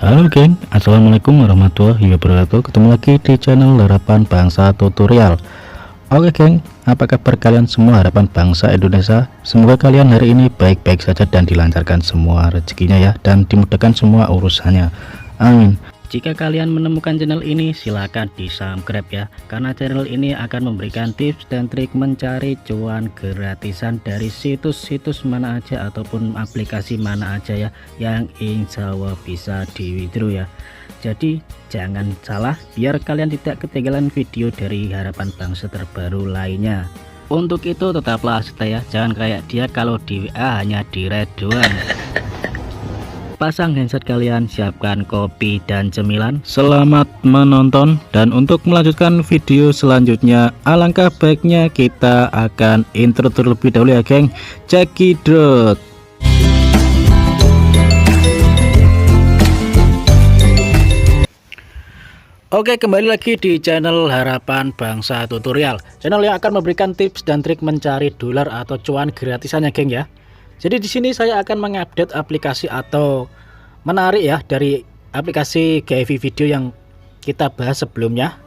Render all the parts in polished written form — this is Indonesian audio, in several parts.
Halo geng, assalamualaikum warahmatullahi wabarakatuh. Ketemu lagi di channel Harapan Bangsa Tutorial. Oke geng, apa kabar kalian semua harapan bangsa Indonesia? Semoga kalian hari ini baik-baik saja dan dilancarkan semua rezekinya ya, dan dimudahkan semua urusannya, amin. Jika kalian menemukan channel ini, silahkan di subscribe ya, karena channel ini akan memberikan tips dan trik mencari cuan gratisan dari situs-situs mana aja ataupun aplikasi mana aja ya, yang insya Allah bisa di withdraw ya. Jadi jangan salah, biar kalian tidak ketinggalan video dari Harapan Bangsa terbaru lainnya. Untuk itu tetaplah stay ya, jangan kayak dia kalau di WA hanya di red doang. Pasang handset kalian, siapkan kopi dan cemilan. Selamat menonton, dan untuk melanjutkan video selanjutnya, alangkah baiknya kita akan intro terlebih dahulu ya geng. Cekidot. Oke, kembali lagi di channel Harapan Bangsa Tutorial, channel yang akan memberikan tips dan trik mencari dolar atau cuan gratisannya geng ya. Jadi di sini saya akan mengupdate aplikasi atau menarik ya dari aplikasi GIV video yang kita bahas sebelumnya.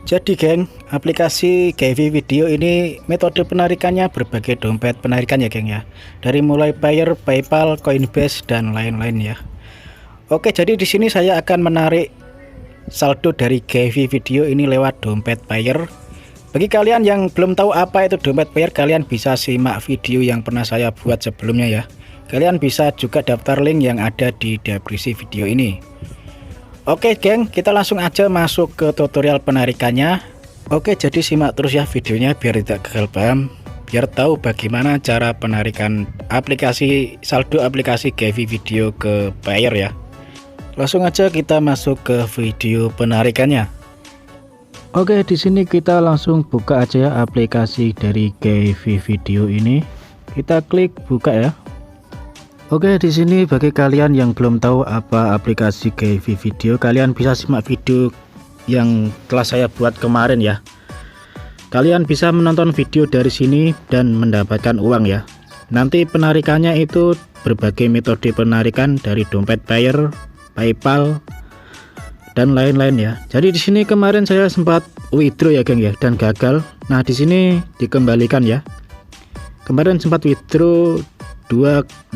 Jadi geng, aplikasi GIV video ini metode penarikannya berbagai dompet penarikan ya geng ya. Dari mulai Payeer, PayPal, Coinbase dan lain-lain ya. Oke, jadi di sini saya akan menarik saldo dari GIV video ini lewat dompet Payeer. Bagi kalian yang belum tahu apa itu dompet Payeer, kalian bisa simak video yang pernah saya buat sebelumnya ya. Kalian bisa juga daftar link yang ada di deskripsi video ini. Oke geng, kita langsung aja masuk ke tutorial penarikannya. Oke, jadi simak terus ya videonya biar tidak gagal paham, biar tahu bagaimana cara penarikan aplikasi saldo aplikasi GIV video ke Payeer ya. Langsung aja kita masuk ke video penarikannya. Oke, di sini kita langsung buka aja ya aplikasi dari GIV video ini. Kita klik buka ya. Oke, di sini bagi kalian yang belum tahu apa aplikasi GIV video, kalian bisa simak video yang telah saya buat kemarin ya. Kalian bisa menonton video dari sini dan mendapatkan uang ya. Nanti penarikannya itu berbagai metode penarikan dari dompet Payeer, PayPal dan lain-lain ya. Jadi di sini kemarin saya sempat withdraw ya geng ya, dan gagal. Nah di sini dikembalikan ya. Kemarin sempat withdraw 0,21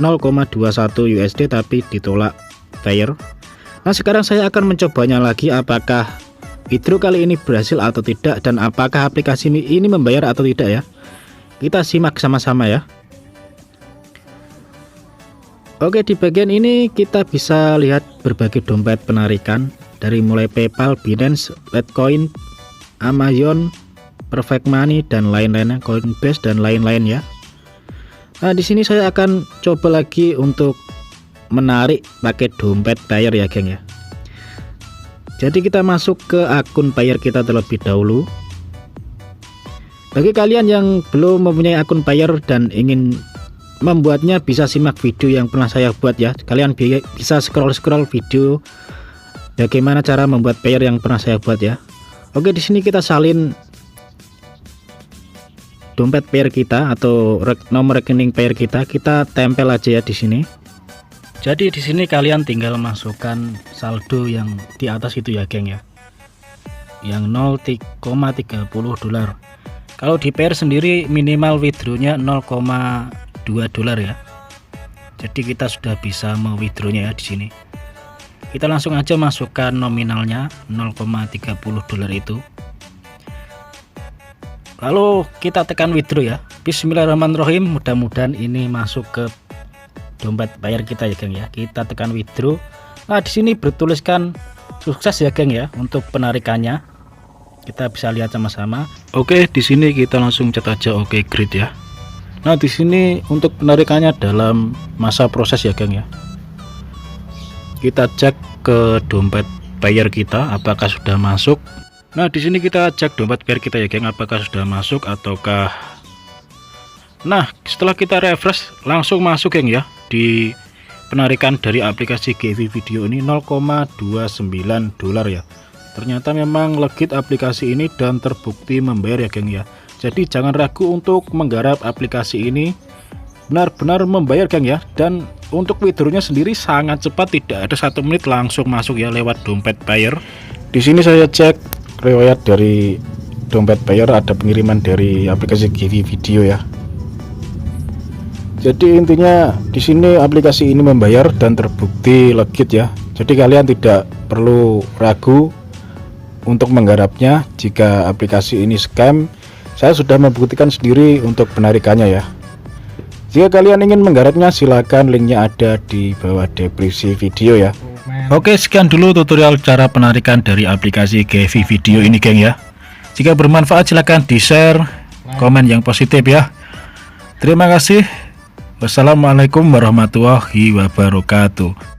USD tapi ditolak Payeer. Nah sekarang saya akan mencobanya lagi, apakah withdraw kali ini berhasil atau tidak, dan apakah aplikasi ini membayar atau tidak ya. Kita simak sama-sama ya. Oke, di bagian ini kita bisa lihat berbagai dompet penarikan dari mulai PayPal, Binance, Litecoin, Amazon, Perfect Money dan lain-lainnya, Coinbase dan lain-lain ya. Nah, di sini saya akan coba lagi untuk menarik pakai dompet Payeer ya, geng ya. Jadi kita masuk ke akun Payeer kita terlebih dahulu. Bagi kalian yang belum mempunyai akun Payeer dan ingin membuatnya, bisa simak video yang pernah saya buat ya. Kalian bisa scroll-scroll video bagaimana cara membuat Payeer yang pernah saya buat ya. Oke, di sini kita salin dompet Payeer kita atau nomor rekening Payeer kita tempel aja ya di sini. Jadi di sini kalian tinggal masukkan saldo yang di atas itu ya geng ya, yang 0,30 dolar. Kalau di Payeer sendiri minimal withdrawnya 0,2 dolar ya. Jadi kita sudah bisa mewithdrawnya ya di sini. Kita langsung aja masukkan nominalnya 0,30 dolar itu. Lalu kita tekan withdraw ya. Bismillahirrahmanirrahim. Mudah-mudahan ini masuk ke dompet Payeer kita ya geng ya. Kita tekan withdraw. Nah di sini bertuliskan sukses ya geng ya untuk penarikannya. Kita bisa lihat sama-sama. Oke, di sini kita langsung cat aja oke great ya. Nah di sini untuk penarikannya dalam masa proses ya geng ya. Kita cek ke dompet Payeer kita apakah sudah masuk. Nah di sini kita cek dompet Payeer kita ya geng, apakah sudah masuk ataukah. Nah setelah kita refresh langsung masuk geng ya di penarikan dari aplikasi GIV video ini 0,29 dolar ya. Ternyata memang legit aplikasi ini dan terbukti membayar ya geng ya. Jadi jangan ragu untuk menggarap aplikasi ini benar-benar membayar geng ya. Dan untuk withdrawnya sendiri sangat cepat, tidak ada 1 menit langsung masuk ya lewat dompet Payeer. Di sini saya cek riwayat dari dompet Payeer, ada pengiriman dari aplikasi GV Video ya. Jadi intinya di sini aplikasi ini membayar dan terbukti legit ya. Jadi kalian tidak perlu ragu untuk menggarapnya. Jika aplikasi ini scam, saya sudah membuktikan sendiri untuk penarikannya ya. Jika kalian ingin menggarapnya, silakan linknya ada di bawah deskripsi video ya. Oke, sekian dulu tutorial cara penarikan dari aplikasi GV Video ini geng ya. Jika bermanfaat silakan di share, komen yang positif ya. Terima kasih. Wassalamualaikum warahmatullahi wabarakatuh.